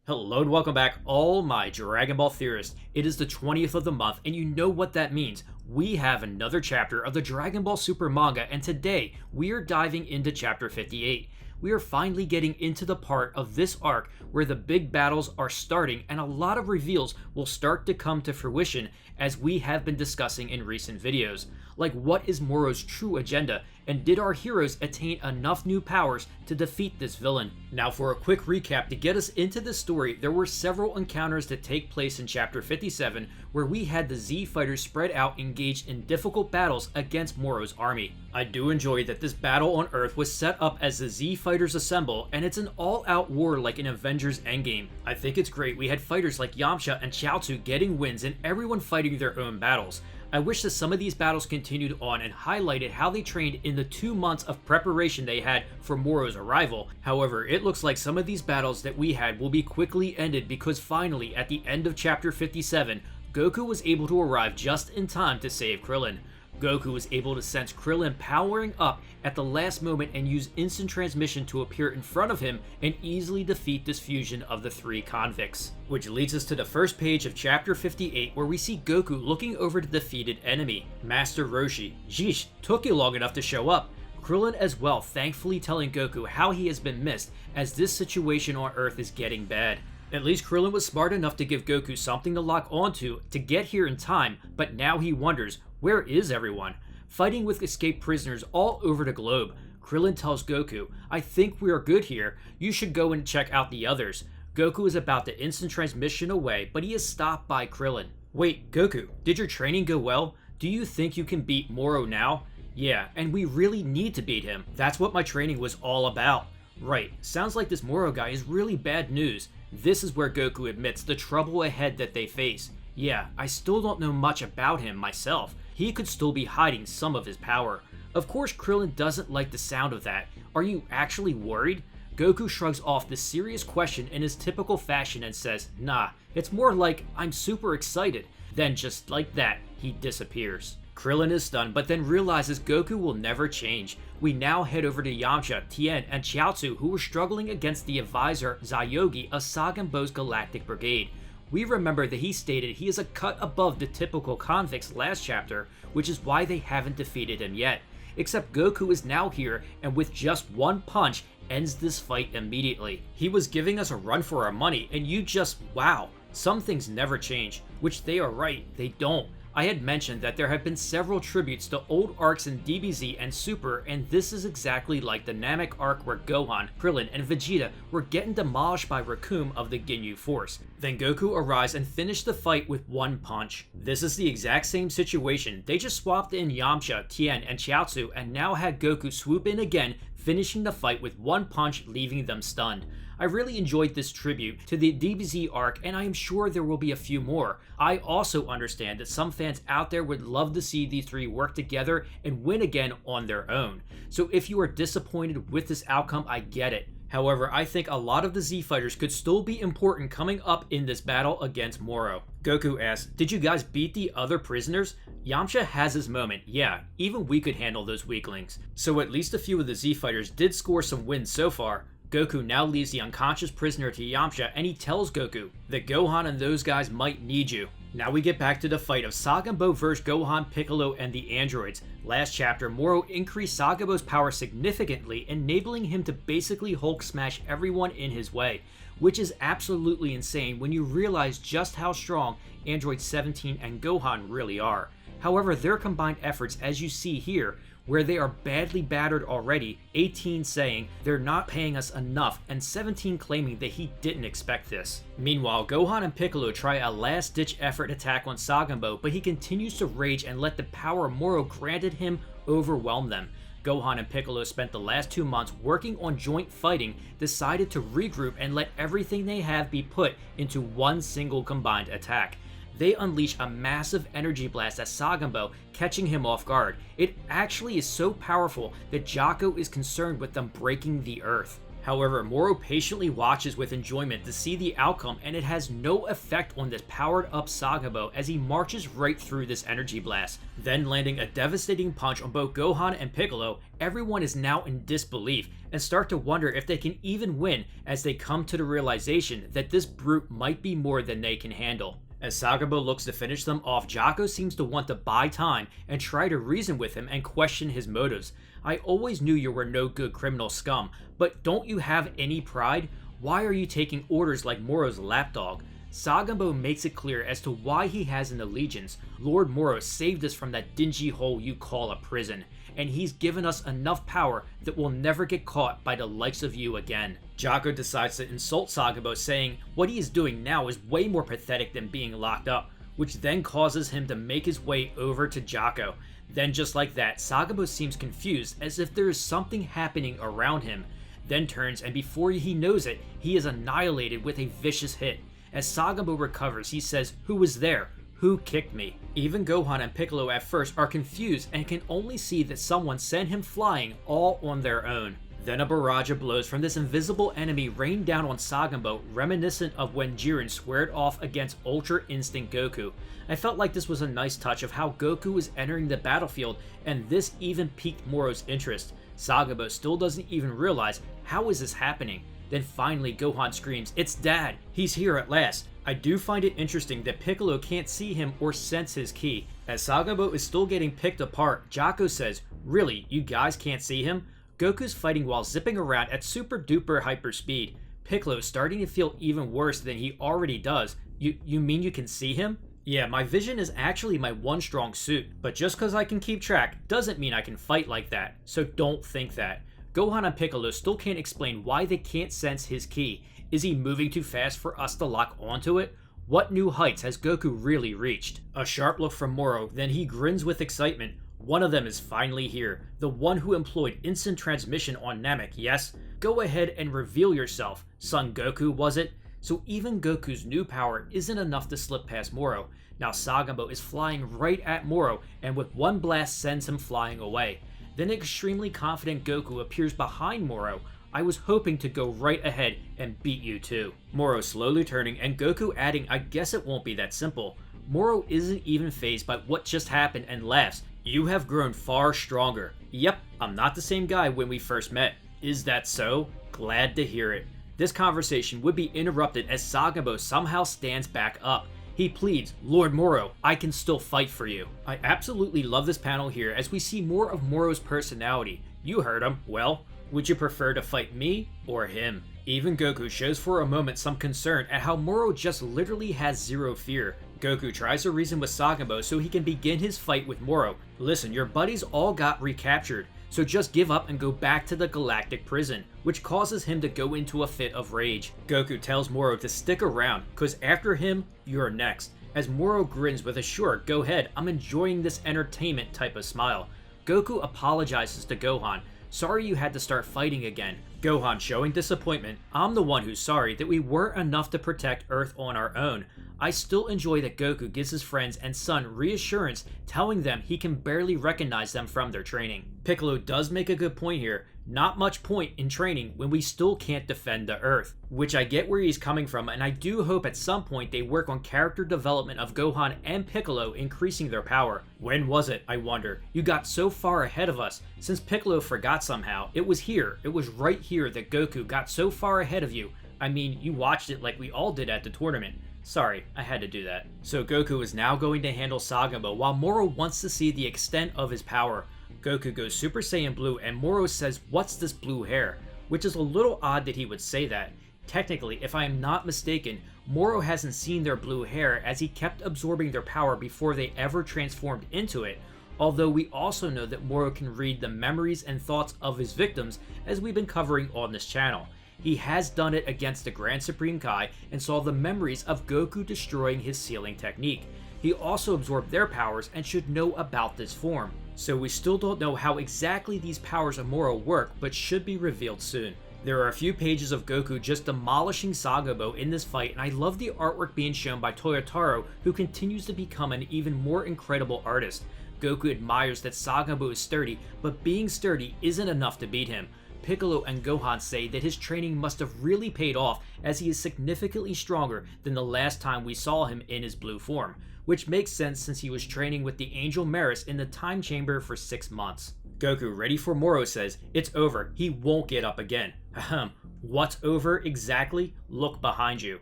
Hello and welcome back, all my Dragon Ball Theorists. It is the 20th of the month, and you know what that means. We have another chapter of the Dragon Ball Super Manga, and today we are diving into chapter 58. We are finally getting into the part of this arc where the big battles are starting and a lot of reveals will start to come to fruition as we have been discussing in recent videos. Like, what is Moro's true agenda, and did our heroes attain enough new powers to defeat this villain? Now, for a quick recap to get us into the story, there were several encounters that take place in chapter 57 where we had the Z fighters spread out engaged in difficult battles against Moro's army. I do enjoy that this battle on Earth was set up as the Z fighters assemble, and it's an all-out war like in Avengers Endgame. I think it's great we had fighters like Yamcha and Chaozu getting wins and everyone fighting their own battles. I wish that some of these battles continued on and highlighted how they trained in the 2 months of preparation they had for Moro's arrival. However, it looks like some of these battles that we had will be quickly ended because finally, at the end of chapter 57, Goku was able to arrive just in time to save Krillin. Goku was able to sense Krillin powering up at the last moment and use instant transmission to appear in front of him and easily defeat this fusion of the 3 convicts. Which leads us to the first page of chapter 58 where we see Goku looking over the defeated enemy, Master Roshi. Jeesh, took you long enough to show up. Krillin as well thankfully telling Goku how he has been missed as this situation on Earth is getting bad. At least Krillin was smart enough to give Goku something to lock onto to get here in time, but now he wonders, where is everyone? Fighting with escaped prisoners all over the globe, Krillin tells Goku, I think we are good here, you should go and check out the others. Goku is about to instant transmission away, but he is stopped by Krillin. Wait, Goku, did your training go well? Do you think you can beat Moro now? Yeah, and we really need to beat him. That's what my training was all about. Right, sounds like this Moro guy is really bad news. This is where Goku admits the trouble ahead that they face. Yeah, I still don't know much about him myself. He could still be hiding some of his power. Of course, Krillin doesn't like the sound of that. Are you actually worried? Goku shrugs off this serious question in his typical fashion and says, nah, it's more like I'm super excited. Then just like that, he disappears. Krillin is stunned, but then realizes Goku will never change. We now head over to Yamcha, Tien, and Chaozu, who were struggling against the advisor Zyugi of Saganbo's Galactic Brigade. We remember that he stated he is a cut above the typical convicts last chapter, which is why they haven't defeated him yet. Except Goku is now here, and with just one punch, ends this fight immediately. He was giving us a run for our money, and you just, wow. Some things never change, which they are right, they don't. I had mentioned that there have been several tributes to old arcs in DBZ and Super, and this is exactly like the Namek arc where Gohan, Krillin, and Vegeta were getting demolished by Recoome of the Ginyu Force. Then Goku arrives and finished the fight with one punch. This is the exact same situation, they just swapped in Yamcha, Tien, and Chaozu and now had Goku swoop in again, finishing the fight with one punch, leaving them stunned. I really enjoyed this tribute to the DBZ arc, and I am sure there will be a few more. I also understand that some fans out there would love to see these 3 work together and win again on their own. So if you are disappointed with this outcome, I get it. However, I think a lot of the Z fighters could still be important coming up in this battle against Moro. Goku asks, did you guys beat the other prisoners? Yamcha has his moment, yeah, even we could handle those weaklings. So at least a few of the Z fighters did score some wins so far. Goku now leaves the unconscious prisoner to Yamcha and he tells Goku that Gohan and those guys might need you. Now we get back to the fight of Saganbo vs Gohan, Piccolo, and the androids. Last chapter, Moro increased Saganbo's power significantly, enabling him to basically Hulk smash everyone in his way, which is absolutely insane when you realize just how strong Android 17 and Gohan really are. However, their combined efforts, as you see here, where they are badly battered already, 18 saying they're not paying us enough, and 17 claiming that he didn't expect this. Meanwhile, Gohan and Piccolo try a last-ditch effort attack on Saganbo, but he continues to rage and let the power Moro granted him overwhelm them. Gohan and Piccolo spent the last 2 months working on joint fighting, decided to regroup and let everything they have be put into one single combined attack. They unleash a massive energy blast at Saganbo, catching him off guard. It actually is so powerful that Jaco is concerned with them breaking the earth. However, Moro patiently watches with enjoyment to see the outcome, and it has no effect on this powered up Saganbo as he marches right through this energy blast. Then landing a devastating punch on both Gohan and Piccolo, everyone is now in disbelief and start to wonder if they can even win as they come to the realization that this brute might be more than they can handle. As Saganbo looks to finish them off, Jaco seems to want to buy time and try to reason with him and question his motives. I always knew you were no good criminal scum, but don't you have any pride? Why are you taking orders like Moro's lapdog? Saganbo makes it clear as to why he has an allegiance. Lord Moro saved us from that dingy hole you call a prison, and he's given us enough power that we'll never get caught by the likes of you again. Jaco decides to insult Saganbo, saying what he is doing now is way more pathetic than being locked up, which then causes him to make his way over to Jaco. Then just like that, Saganbo seems confused as if there is something happening around him, then turns and before he knows it, he is annihilated with a vicious hit. As Saganbo recovers, he says, "Who was there? Who kicked me?" Even Gohan and Piccolo at first are confused and can only see that someone sent him flying all on their own. Then a barrage of blows from this invisible enemy rain down on Saganbo, reminiscent of when Jiren squared off against Ultra Instinct Goku. I felt like this was a nice touch of how Goku was entering the battlefield, and this even piqued Moro's interest. Saganbo still doesn't even realize how is this happening. Then finally Gohan screams, "It's Dad! He's here at last!" I do find it interesting that Piccolo can't see him or sense his ki. As Saganbo is still getting picked apart, Jaco says, "Really, you guys can't see him?" Goku's fighting while zipping around at super duper hyper speed. Piccolo's starting to feel even worse than he already does. You mean you can see him? Yeah, my vision is actually my one strong suit, but just cause I can keep track doesn't mean I can fight like that, so don't think that. Gohan and Piccolo still can't explain why they can't sense his ki. Is he moving too fast for us to lock onto it? What new heights has Goku really reached? A sharp look from Moro, then he grins with excitement. One of them is finally here, the one who employed instant transmission on Namek, yes? Go ahead and reveal yourself. Son Goku, was it? So even Goku's new power isn't enough to slip past Moro. Now Saganbo is flying right at Moro, and with one blast sends him flying away. Then extremely confident Goku appears behind Moro. I was hoping to go right ahead and beat you too. Moro slowly turning and Goku adding, "I guess it won't be that simple." Moro isn't even fazed by what just happened and laughs. "You have grown far stronger." Yep, I'm not the same guy when we first met. Is that so? Glad to hear it. This conversation would be interrupted as Saganbo somehow stands back up. He pleads, "Lord Moro, I can still fight for you." I absolutely love this panel here as we see more of Moro's personality. You heard him. Well, would you prefer to fight me or him? Even Goku shows for a moment some concern at how Moro just literally has zero fear. Goku tries to reason with Saganbo so he can begin his fight with Moro. "Listen, your buddies all got recaptured, so just give up and go back to the galactic prison," which causes him to go into a fit of rage. Goku tells Moro to stick around, cause after him, you're next. As Moro grins with a "Sure, go ahead, I'm enjoying this entertainment" type of smile. Goku apologizes to Gohan. "Sorry you had to start fighting again." Gohan showing disappointment, "I'm the one who's sorry that we weren't enough to protect Earth on our own." I still enjoy that Goku gives his friends and son reassurance, telling them he can barely recognize them from their training. Piccolo does make a good point here. Not much point in training when we still can't defend the Earth. Which I get where he's coming from, and I do hope at some point they work on character development of Gohan and Piccolo increasing their power. When was it, I wonder? You got so far ahead of us. Since Piccolo forgot somehow, it was right here that Goku got so far ahead of you. I mean, you watched it like we all did at the tournament. Sorry, I had to do that. So Goku is now going to handle Saganbo while Moro wants to see the extent of his power. Goku goes Super Saiyan Blue and Moro says, "What's this blue hair?" Which is a little odd that he would say that. Technically, if I am not mistaken, Moro hasn't seen their blue hair as he kept absorbing their power before they ever transformed into it, although we also know that Moro can read the memories and thoughts of his victims as we've been covering on this channel. He has done it against the Grand Supreme Kai and saw the memories of Goku destroying his sealing technique. He also absorbed their powers and should know about this form. So we still don't know how exactly these powers of Moro work, but should be revealed soon. There are a few pages of Goku just demolishing Saganbo in this fight, and I love the artwork being shown by Toyotaro, who continues to become an even more incredible artist. Goku admires that Saganbo is sturdy, but being sturdy isn't enough to beat him. Piccolo and Gohan say that his training must have really paid off, as he is significantly stronger than the last time we saw him in his blue form, which makes sense since he was training with the Angel Maris in the time chamber for 6 months. Goku, ready for Moro, says, "It's over, he won't get up again." Ahem, what's over exactly? Look behind you.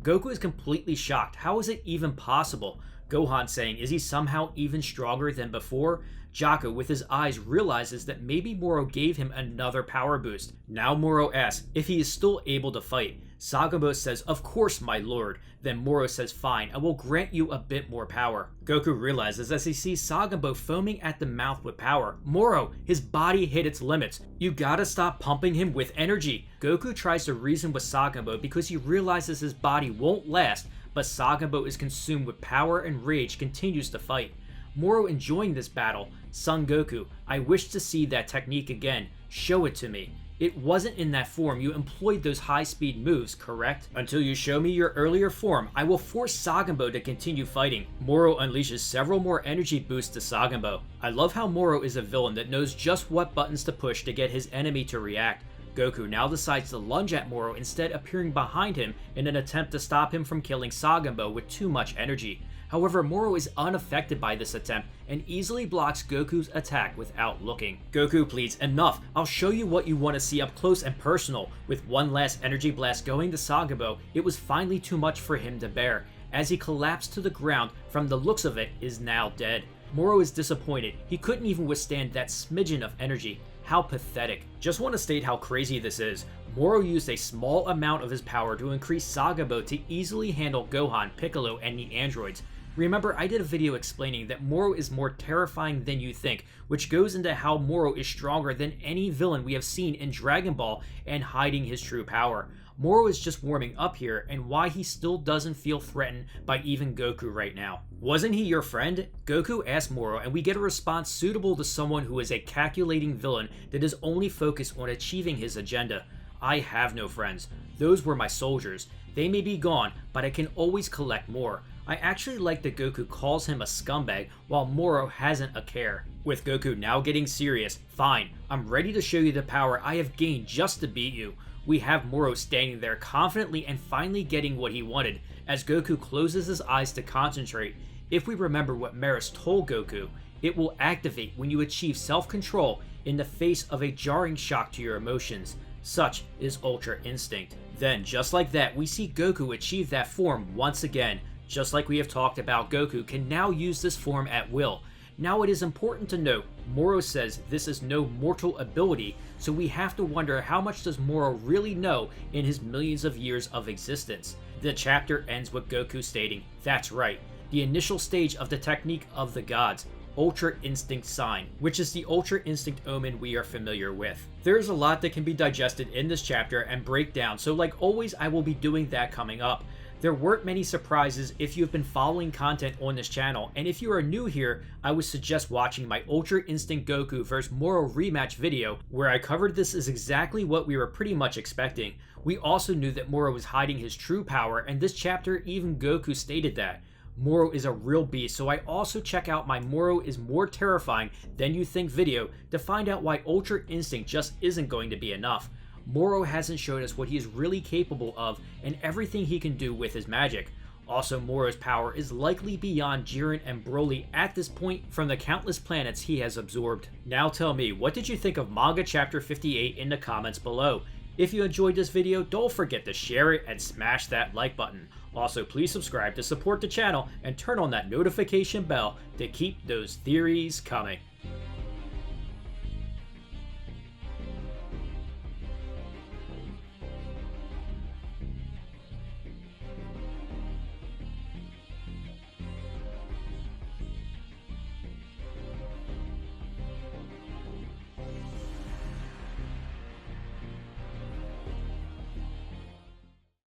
Goku is completely shocked. How is it even possible? Gohan saying, is he somehow even stronger than before? Jaco, with his eyes, realizes that maybe Moro gave him another power boost. Now Moro asks if he is still able to fight. Saganbo says, "Of course, my lord." Then Moro says, "Fine, I will grant you a bit more power." Goku realizes as he sees Saganbo foaming at the mouth with power. Moro, his body hit its limits. You gotta stop pumping him with energy. Goku tries to reason with Saganbo because he realizes his body won't last, but Saganbo is consumed with power and rage, continues to fight. Moro enjoying this battle. Son Goku, I wish to see that technique again. Show it to me. It wasn't in that form you employed those high-speed moves, correct? Until you show me your earlier form, I will force Saganbo to continue fighting. Moro unleashes several more energy boosts to Saganbo. I love how Moro is a villain that knows just what buttons to push to get his enemy to react. Goku now decides to lunge at Moro, instead appearing behind him in an attempt to stop him from killing Saganbo with too much energy. However, Moro is unaffected by this attempt and easily blocks Goku's attack without looking. Goku pleads, "Enough, I'll show you what you want to see up close and personal." With one last energy blast going to Saganbo, it was finally too much for him to bear. As he collapsed to the ground, from the looks of it, is now dead. Moro is disappointed. He couldn't even withstand that smidgen of energy. How pathetic. Just want to state how crazy this is. Moro used a small amount of his power to increase Saganbo to easily handle Gohan, Piccolo, and the androids. Remember, I did a video explaining that Moro is more terrifying than you think, which goes into how Moro is stronger than any villain we have seen in Dragon Ball and hiding his true power. Moro is just warming up here, and why he still doesn't feel threatened by even Goku right now. Wasn't he your friend? Goku asks Moro, and we get a response suitable to someone who is a calculating villain that is only focused on achieving his agenda. I have no friends. Those were my soldiers. They may be gone, but I can always collect more. I actually like that Goku calls him a scumbag while Moro hasn't a care. With Goku now getting serious, "Fine, I'm ready to show you the power I have gained just to beat you." We have Moro standing there confidently and finally getting what he wanted, as Goku closes his eyes to concentrate. If we remember what Maris told Goku, it will activate when you achieve self-control in the face of a jarring shock to your emotions. Such is Ultra Instinct. Then, just like that, we see Goku achieve that form once again. Just like we have talked about, Goku can now use this form at will. Now it is important to note, Moro says this is no mortal ability, so we have to wonder how much does Moro really know in his millions of years of existence. The chapter ends with Goku stating, "That's right, the initial stage of the technique of the gods, Ultra Instinct Sign," which is the Ultra Instinct omen we are familiar with. There's a lot that can be digested in this chapter and break down, so like always I will be doing that coming up. There weren't many surprises if you've been following content on this channel, and if you are new here, I would suggest watching my Ultra Instinct Goku vs Moro rematch video, where I covered this as exactly what we were pretty much expecting. We also knew that Moro was hiding his true power, and this chapter even Goku stated that. Moro is a real beast, so I also check out my Moro is more terrifying than you think video to find out why Ultra Instinct just isn't going to be enough. Moro hasn't showed us what he is really capable of and everything he can do with his magic. Also, Moro's power is likely beyond Jiren and Broly at this point from the countless planets he has absorbed. Now tell me, what did you think of Manga Chapter 58 in the comments below? If you enjoyed this video, don't forget to share it and smash that like button. Also, please subscribe to support the channel and turn on that notification bell to keep those theories coming.